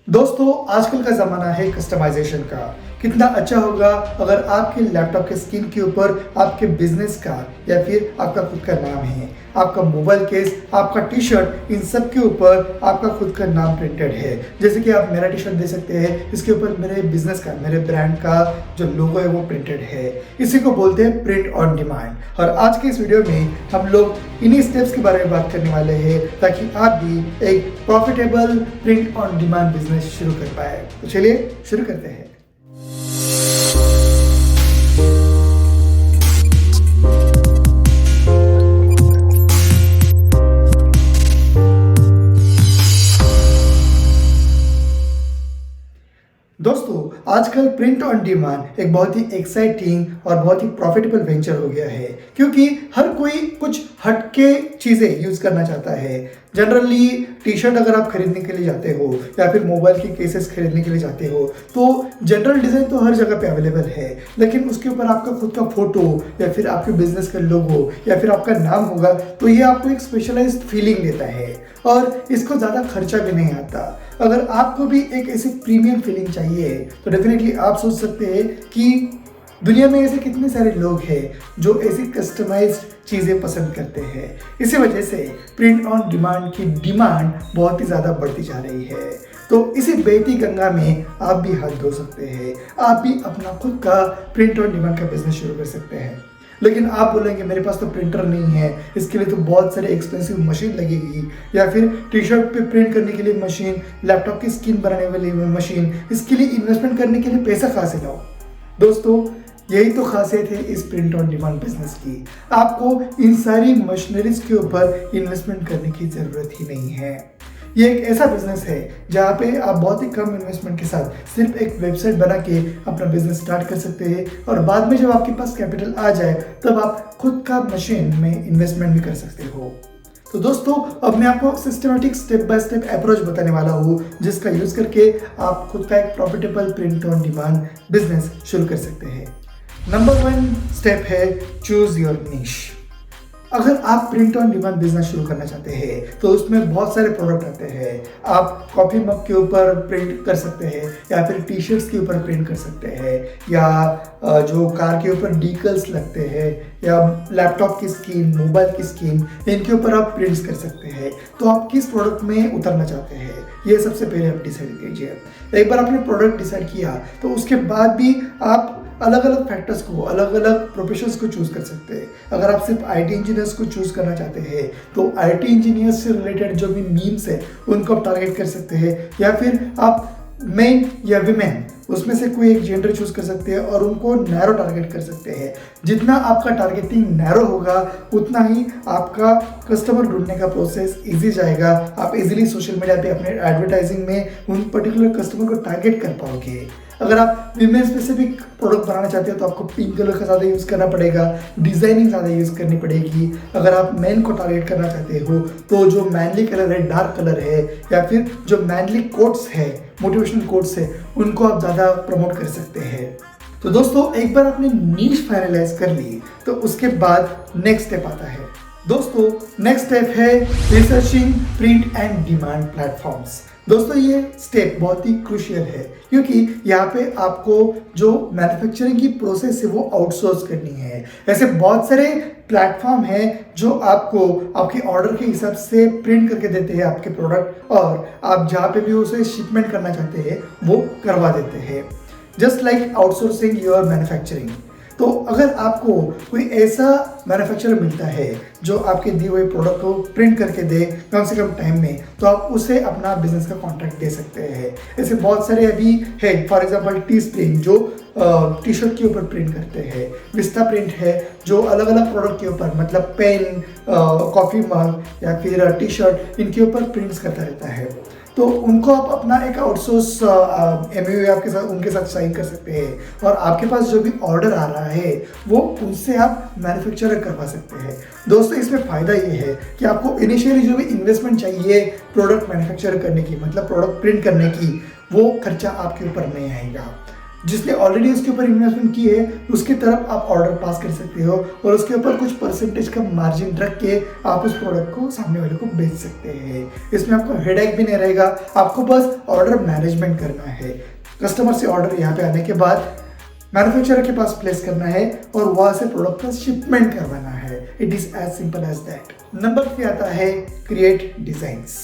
दोस्तों आजकल का ज़माना है कस्टमाइजेशन का। कितना अच्छा होगा अगर आपके लैपटॉप के स्क्रीन के ऊपर आपके बिजनेस का या फिर आपका खुद का नाम है, आपका मोबाइल केस, आपका टी शर्ट, इन सब के ऊपर आपका खुद का नाम प्रिंटेड है। जैसे कि आप मेरा टी शर्ट दे सकते हैं, इसके ऊपर मेरे बिजनेस का, मेरे ब्रांड का जो लोगो है वो प्रिंटेड है। इसी को बोलते हैं प्रिंट ऑन डिमांड। और आज के इस वीडियो में हम लोग इन्हीं स्टेप्स के बारे में बात करने वाले हैं ताकि आप भी एक profitable print on demand business शुरू कर पाए। तो चलिए शुरू करते हैं। दोस्तों आजकल प्रिंट ऑन डिमांड एक बहुत ही एक्साइटिंग और बहुत ही प्रॉफिटेबल वेंचर हो गया है, क्योंकि हर कोई कुछ हटके चीज़ें यूज़ करना चाहता है। जनरली टी शर्ट अगर आप खरीदने के लिए जाते हो या फिर मोबाइल के केसेस खरीदने के लिए जाते हो तो जनरल डिज़ाइन तो हर जगह पे अवेलेबल है, लेकिन उसके ऊपर आपका खुद का फोटो या फिर आपके बिजनेस का लोगो या फिर आपका नाम होगा तो ये आपको एक स्पेशलाइज्ड फीलिंग देता है और इसको ज़्यादा खर्चा भी नहीं आता। अगर आपको भी एक ऐसी प्रीमियम फीलिंग चाहिए तो डेफिनेटली आप सोच सकते हैं कि दुनिया में ऐसे कितने सारे लोग हैं जो ऐसी कस्टमाइज्ड चीज़ें पसंद करते हैं। इसी वजह से प्रिंट ऑन डिमांड की डिमांड बहुत ही ज़्यादा बढ़ती जा रही है। तो इसी बहती गंगा में आप भी हाथ धो सकते हैं, आप भी अपना खुद का प्रिंट ऑन डिमांड का बिजनेस शुरू कर सकते हैं। लेकिन आप बोलेंगे मेरे पास तो प्रिंटर नहीं है, इसके लिए तो बहुत सारे एक्सपेंसिव मशीन लगेगी, या फिर टी शर्ट पे प्रिंट करने के लिए मशीन, लैपटॉप की स्क्रीन बनाने वाली मशीन, इसके लिए इन्वेस्टमेंट करने के लिए पैसा कहाँ से लाओ। दोस्तों यही तो खासियत है इस प्रिंट ऑन डिमांड बिजनेस की। आपको इन सारी मशीनरीज के ऊपर इन्वेस्टमेंट करने की ज़रूरत ही नहीं है। ये एक ऐसा बिजनेस है जहाँ पे आप बहुत ही कम इन्वेस्टमेंट के साथ सिर्फ एक वेबसाइट बना के अपना बिजनेस स्टार्ट कर सकते हैं और बाद में जब आपके पास कैपिटल आ जाए तब आप खुद का मशीन में इन्वेस्टमेंट भी कर सकते हो। तो दोस्तों अब मैं आपको systematic step by step approach बताने वाला हूँ जिसका यूज करके आप खुद का एक profitable print on demand business शुरू कर सकते हैं। नंबर 1 स्टेप है चूज योर निश। अगर आप प्रिंट ऑन डिमांड बिजनेस शुरू करना चाहते हैं तो उसमें बहुत सारे प्रोडक्ट आते हैं। आप कॉफी मग के ऊपर प्रिंट कर सकते हैं या फिर टी शर्ट्स के ऊपर प्रिंट कर सकते हैं, या जो कार के ऊपर डीकल्स लगते हैं, या लैपटॉप की स्क्रीन, मोबाइल की स्क्रीन, इनके ऊपर आप प्रिंट्स कर सकते हैं। तो आप किस प्रोडक्ट में उतरना चाहते हैं ये सबसे पहले आप डिसाइड कीजिए। एक बार आपने प्रोडक्ट डिसाइड किया तो उसके बाद भी आप अलग अलग फैक्टर्स को, अलग अलग प्रोफेशंस को चूज़ कर सकते हैं। अगर आप सिर्फ आईटी इंजीनियर्स को चूज़ करना चाहते हैं तो आईटी इंजीनियर्स से रिलेटेड जो भी मीम्स है उनको आप टारगेट कर सकते हैं, या फिर आप मेन या विमेन उसमें से कोई एक जेंडर चूज कर सकते हैं और उनको नैरो टारगेट कर सकते हैं। जितना आपका टारगेटिंग नैरो होगा उतना ही आपका कस्टमर ढूंढने का प्रोसेस इजी जाएगा। आप इजीली सोशल मीडिया पे अपने एडवर्टाइजिंग में उन पर्टिकुलर कस्टमर को टारगेट कर पाओगे। अगर आप विमेन स्पेसिफिक प्रोडक्ट बनाना चाहते हो तो आपको पिंक कलर का ज़्यादा यूज़ करना पड़ेगा, डिज़ाइनिंग ज़्यादा यूज़ करनी पड़ेगी। अगर आप मैन को टारगेट करना चाहते हो तो जो मैनली कलर है, डार्क कलर है, या फिर जो मैनली कोट्स है, मोटिवेशनल कोट्स है, उनको आप ज़्यादा प्रमोट कर सकते हैं। तो दोस्तों एक बार आपने नीश फाइनलाइज कर ली तो उसके बाद नेक्स्ट स्टेप आता है। दोस्तों नेक्स्ट स्टेप है researching print and demand platforms. दोस्तों ये स्टेप बहुत ही क्रूशियल है क्योंकि यहाँ पे आपको जो मैन्युफैक्चरिंग की प्रोसेस है वो आउटसोर्स करनी है। ऐसे बहुत सारे प्लेटफॉर्म हैं जो आपको आपके ऑर्डर के हिसाब से प्रिंट करके देते हैं आपके प्रोडक्ट, और आप जहाँ पे भी उसे शिपमेंट करना चाहते हैं वो करवा देते हैं, just like outsourcing your manufacturing. तो अगर आपको कोई ऐसा मैन्युफैक्चरर मिलता है जो आपके दिए हुए प्रोडक्ट को प्रिंट करके दे कम से कम टाइम में, तो आप उसे अपना बिजनेस का कॉन्ट्रैक्ट दे सकते हैं। ऐसे बहुत सारे अभी है, फॉर एग्जांपल टी स्प्रिंग जो टी शर्ट के ऊपर प्रिंट करते हैं, विस्टा प्रिंट है जो अलग अलग प्रोडक्ट के ऊपर, मतलब पेन, कॉफ़ी मग या फिर टी शर्ट, इनके ऊपर प्रिंट्स करता रहता है। तो उनको आप अपना एक आउटसोर्स एमओयू आपके साथ उनके साथ साइन कर सकते हैं और आपके पास जो भी ऑर्डर आ रहा है वो उनसे आप मैन्युफैक्चरर करवा सकते हैं। दोस्तों इसमें फ़ायदा ये है कि आपको इनिशियली जो भी इन्वेस्टमेंट चाहिए प्रोडक्ट मैन्युफैक्चर करने की, मतलब प्रोडक्ट प्रिंट करने की, वो खर्चा आपके ऊपर नहीं आएगा। जिसने ऑलरेडी उसके ऊपर इन्वेस्टमेंट की है उसकी तरफ आप ऑर्डर पास कर सकते हो और उसके ऊपर कुछ परसेंटेज का मार्जिन रख के आप उस प्रोडक्ट को सामने वाले को बेच सकते हैं। इसमें आपको हेडेक भी नहीं रहेगा, आपको बस ऑर्डर मैनेजमेंट करना है। कस्टमर से ऑर्डर यहाँ पे आने के बाद मैन्युफैक्चरर के पास प्लेस करना है और वहां से प्रोडक्ट का शिपमेंट करवाना है। It is as simple as that. Number 3 आता है क्रिएट डिजाइन्स।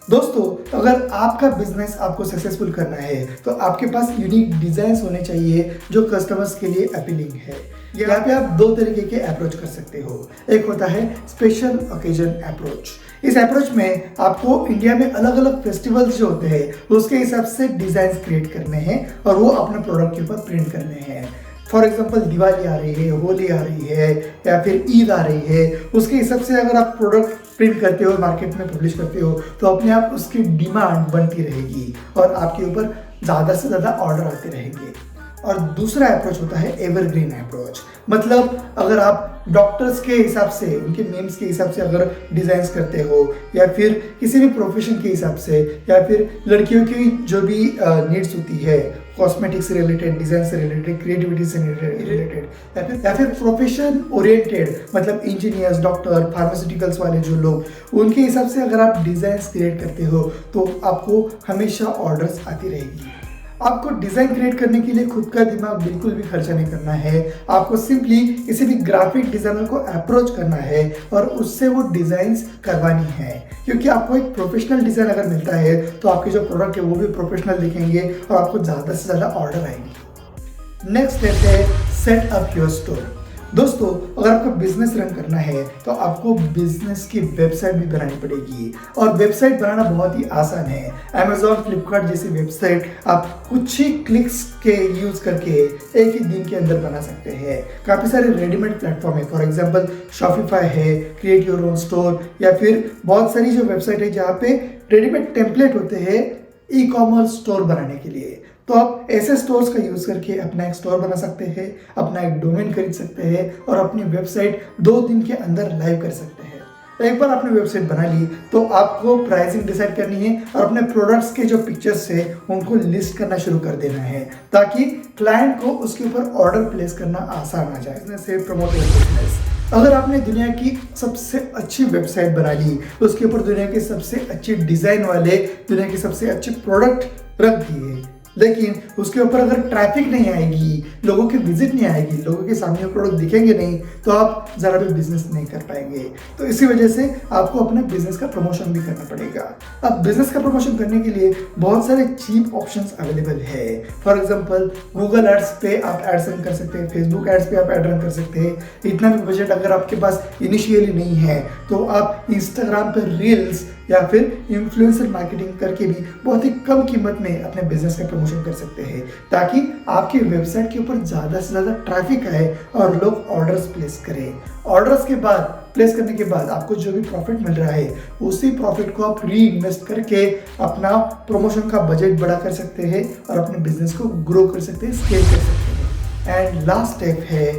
दोस्तों, अगर आपका बिजनेस आपको सक्सेसफुल करना है तो आपके पास यूनिक डिजाइन्स होने चाहिए जो कस्टमर्स के लिए अपीलिंग है। यहाँ पे आप 2 तरीके के अप्रोच कर सकते हो। एक होता है स्पेशल ओकेजन अप्रोच। इस अप्रोच में आपको इंडिया में अलग अलग फेस्टिवल्स जो होते हैं उसके हिसाब से डिजाइन क्रिएट करने हैं और वो अपने प्रोडक्ट के ऊपर प्रिंट करने हैं। फॉर एग्जाम्पल दिवाली आ रही है, होली आ रही है या फिर ईद आ रही है, उसके हिसाब से अगर आप प्रोडक्ट प्रिंट करते हो, मार्केट में पब्लिश करते हो तो अपने आप उसकी डिमांड बनती रहेगी और आपके ऊपर ज़्यादा से ज़्यादा ऑर्डर आते रहेंगे। और दूसरा अप्रोच होता है एवरग्रीन अप्रोच। मतलब अगर आप डॉक्टर्स के हिसाब से, उनके नेम्स के हिसाब से अगर डिज़ाइंस करते हो या फिर किसी भी प्रोफेशन के हिसाब से या फिर लड़कियों की जो भी नीड्स होती है, कॉस्मेटिक्स से रिलेटेड, डिज़ाइन से रिलेटेड, क्रिएटिविटी से रिलेटेड या फिर प्रोफेशन ओरिएंटेड, मतलब इंजीनियर्स, डॉक्टर, फार्मास्यूटिकल्स वाले जो लोग, उनके हिसाब से अगर आप डिज़ाइंस क्रिएट करते हो तो आपको हमेशा ऑर्डर्स आती रहेगी। आपको डिज़ाइन क्रिएट करने के लिए खुद का दिमाग बिल्कुल भी खर्चा नहीं करना है। आपको सिंपली किसी भी ग्राफिक डिज़ाइनर को अप्रोच करना है और उससे वो डिज़ाइंस करवानी है, क्योंकि आपको एक प्रोफेशनल डिज़ाइन अगर मिलता है तो आपके जो प्रोडक्ट है वो भी प्रोफेशनल दिखेंगे और आपको ज़्यादा से ज़्यादा ऑर्डर आएंगे। नेक्स्ट स्टेप है सेट अप योर स्टोर। दोस्तों, अगर आपको बिजनेस रन करना है तो आपको बिजनेस की वेबसाइट भी बनानी पड़ेगी और वेबसाइट बनाना बहुत ही आसान है। Amazon, फ्लिपकार्ट जैसी वेबसाइट आप कुछ ही क्लिक्स के यूज करके एक ही दिन के अंदर बना सकते हैं। काफ़ी सारे रेडीमेड प्लेटफॉर्म है, फॉर एग्जांपल शॉपिफाई है, क्रिएट योर ओन स्टोर या फिर बहुत सारी जो वेबसाइट है जहाँ पे रेडीमेड टेम्पलेट होते हैं ई कॉमर्स स्टोर बनाने के लिए। तो आप ऐसे स्टोर्स का यूज़ करके अपना एक स्टोर बना सकते हैं, अपना एक डोमेन खरीद सकते हैं और अपनी वेबसाइट 2 दिन के अंदर लाइव कर सकते हैं। एक बार आपने वेबसाइट बना ली तो आपको प्राइसिंग डिसाइड करनी है और अपने प्रोडक्ट्स के जो पिक्चर्स है उनको लिस्ट करना शुरू कर देना है ताकि क्लाइंट को उसके ऊपर ऑर्डर प्लेस करना आसान आ जाए। बिजनेस से प्रमोट योर बिजनेस। अगर आपने दुनिया की सबसे अच्छी वेबसाइट बना ली, उसके ऊपर दुनिया के सबसे अच्छे डिज़ाइन वाले, दुनिया के सबसे अच्छे प्रोडक्ट रख दिए, लेकिन उसके ऊपर अगर ट्रैफिक नहीं आएगी, लोगों की विजिट नहीं आएगी, लोगों के सामने प्रोडक्ट दिखेंगे नहीं, तो आप ज़रा भी बिजनेस नहीं कर पाएंगे। तो इसी वजह से आपको अपने बिजनेस का प्रमोशन भी करना पड़ेगा। अब बिजनेस का प्रमोशन करने के लिए बहुत सारे चीप ऑप्शंस अवेलेबल है। फॉर एग्जांपल गूगल एड्स पे आप एड्स रन कर सकते हैं, फेसबुक एड्स पे आप एड रन कर सकते हैं। इतना भी बजट अगर आपके पास इनिशियली नहीं है तो आप इंस्टाग्राम पर रील्स या फिर इन्फ्लुएंसर मार्केटिंग करके भी बहुत ही कम कीमत में अपने बिजनेस का प्रमोशन कर सकते हैं ताकि आपकी वेबसाइट के ऊपर ज़्यादा से ज़्यादा ट्रैफिक आए और लोग ऑर्डर्स प्लेस करें। ऑर्डर्स के बाद प्लेस करने के बाद आपको जो भी प्रॉफिट मिल रहा है उसी प्रॉफिट को आप री इन्वेस्ट करके अपना प्रमोशन का बजट बड़ा कर सकते हैं और अपने बिजनेस को ग्रो कर सकते हैं, स्केल कर सकते हैं। एंड लास्ट स्टेप है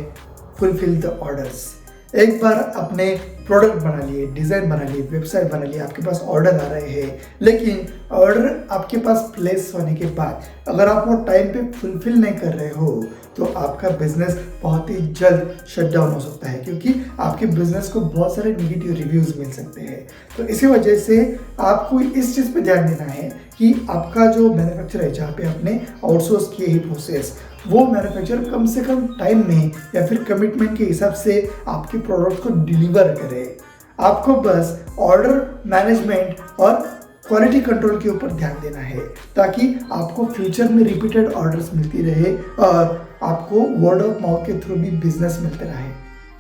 फुलफिल द ऑर्डर्स। एक बार अपने प्रोडक्ट बना लिए, डिज़ाइन बना लिए, वेबसाइट बना लिए, आपके पास ऑर्डर आ रहे हैं, लेकिन ऑर्डर आपके पास प्लेस होने के बाद अगर आप वो टाइम पे फुलफिल नहीं कर रहे हो तो आपका बिजनेस बहुत ही जल्द शट डाउन हो सकता है, क्योंकि आपके बिजनेस को बहुत सारे नेगेटिव रिव्यूज़ मिल सकते हैं। तो इसी वजह से आपको इस चीज़ पे ध्यान देना है कि आपका जो मैन्युफैक्चर है, जहाँ पे आपने आउटसोर्स किए ही प्रोसेस, वो मैन्युफैक्चर कम से कम टाइम में या फिर कमिटमेंट के हिसाब से आपके प्रोडक्ट को डिलीवर करे। आपको बस ऑर्डर मैनेजमेंट और क्वालिटी कंट्रोल के ऊपर ध्यान देना है ताकि आपको फ्यूचर में रिपीटेड ऑर्डर्स मिलती रहे और आपको वर्ड ऑफ माउथ के थ्रू भी बिजनेस मिलते रहे।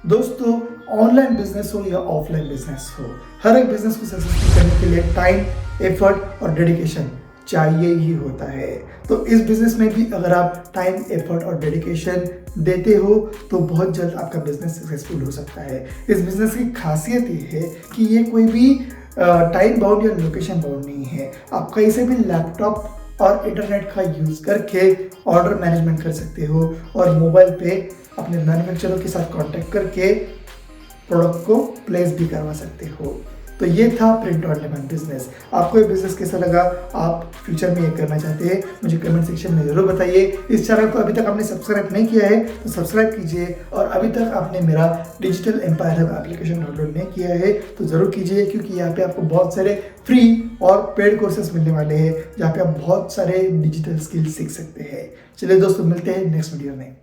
दोस्तों, ऑनलाइन बिजनेस हो या ऑफलाइन बिजनेस हो, हर एक बिजनेस को सक्सेसफुल करने के लिए टाइम, एफर्ट और डेडिकेशन चाहिए ही होता है। तो इस बिजनेस में भी अगर आप टाइम, एफर्ट और डेडिकेशन देते हो तो बहुत जल्द आपका बिजनेस सक्सेसफुल हो सकता है। इस बिजनेस की खासियत ये है कि ये कोई भी टाइम बाउंड या लोकेशन बाउंड नहीं है। आप कहीं से भी लैपटॉप और इंटरनेट का यूज़ करके ऑर्डर मैनेजमेंट कर सकते हो और मोबाइल पे अपने मैन्युफैक्चरर के साथ कांटेक्ट करके प्रोडक्ट को प्लेस भी करवा सकते हो। तो ये था प्रिंट ऑन डिमांड बिजनेस। आपको ये बिजनेस कैसा लगा, आप फ्यूचर में ये करना चाहते हैं, मुझे कमेंट सेक्शन में जरूर बताइए। इस चैनल को अभी तक आपने सब्सक्राइब नहीं किया है तो सब्सक्राइब कीजिए, और अभी तक आपने मेरा digital empire hub application download नहीं किया है तो जरूर कीजिए, क्योंकि यहाँ पे आपको बहुत सारे फ्री और पेड कोर्सेज मिलने वाले हैं जहाँ पे आप बहुत सारे डिजिटल स्किल्स सीख सकते हैं। चलिए दोस्तों, मिलते हैं नेक्स्ट वीडियो में।